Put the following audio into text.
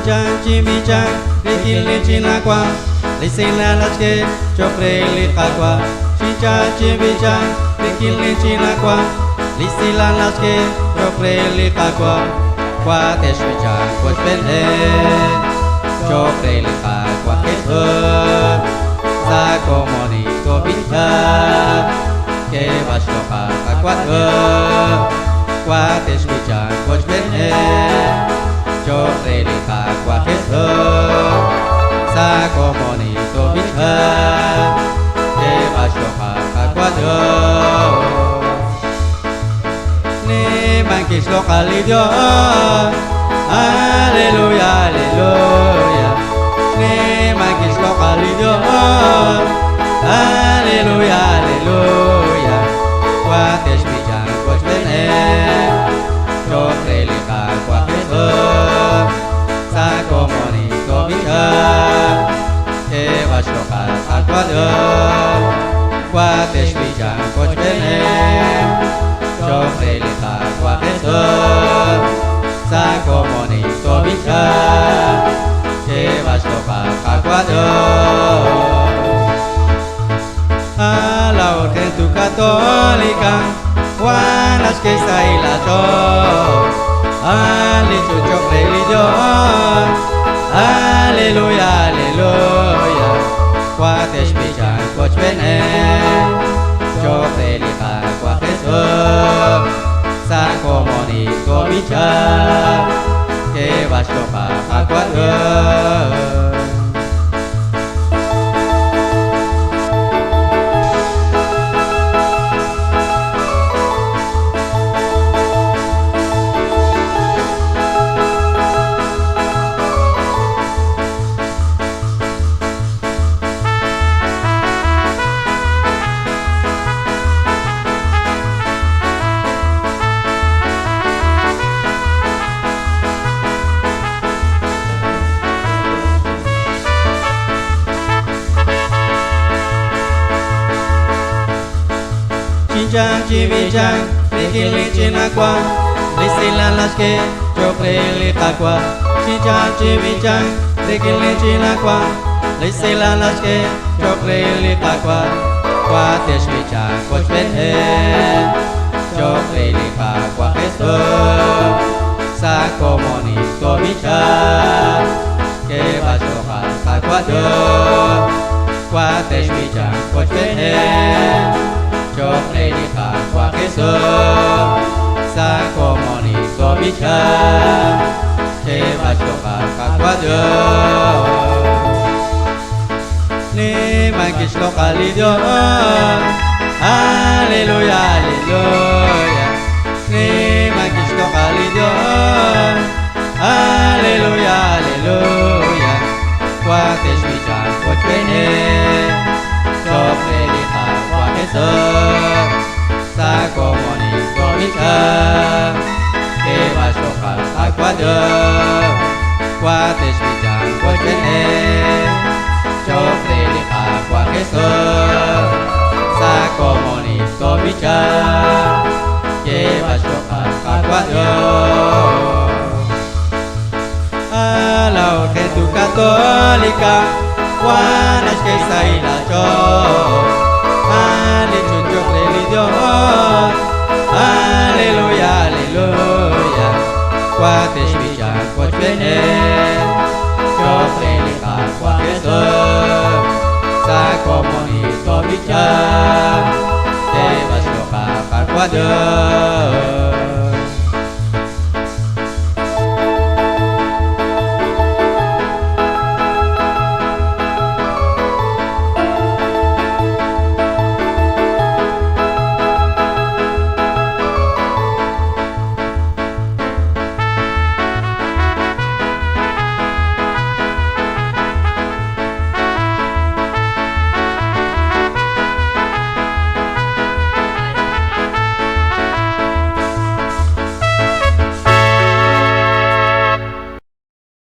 Chimichang, Rikili Chinaqua, Lisina Laske, Chopre Liqaqua, Chicha Chimichang, Rikili Chinaqua, Lisila Laske, Chopre Liqaqua, Quateshmicha, Quachpene, Chopre Liqaqua, Keso, Sacomoni, Tobita, Que Vashoka, Aquato, Quateshmicha, Quachpene, Chopre Liqaqua, Keso, Sacomoni, Tobita, Que Vashoka, Aquato. Manquis localidio, aleluya, aleluya. Ne manquis localidio, aleluya, aleluya. Quates bijan quates bene, chopre liqa quateso, sacomoni tobija, que vas local aquado. Quates bijan quates bene, chopre liqa quateso, sacomoni tobija, que vas local aquado. A la orden tu católica, Juanas que está y la yo, aleluya, religión, aleluya, aleluya, Quates bijan quates bene, chopre liqa quateso, Sacomoni tobija, que vas local aquado. Chichang chimichang, Rikili Chinaqua, Lisila Laske, Chopre Liqaqua. Chichang chimichang, Rikili Chinaqua, Lisila Laske, Chopre Liqaqua. Quates bijan quates bene, Chopre Liqaqua Keso, Sacomoni tobija, que vas local aquado. Quates bijan quates bene, chopre liqaqua keso, sacomoni tobija, que vas local aquado. Ne manquis localidio, aleluya, aleluya. Ne manquis localidio, aleluya, aleluya. Quates bijan quates bene, chopre liqaqua keso, sacomoni tobija, que vas local aquado. Quates bijan quates bene, chopre liqaqua keso, sacomoni tobija, que vas local aquado. A la orden tu católica, Juanas que está y la yo, aleluya, religión, aleluya, aleluya. Quates bijan quates bene, chopre liqaqua keso, sacomoni tobija, que vas local aquado.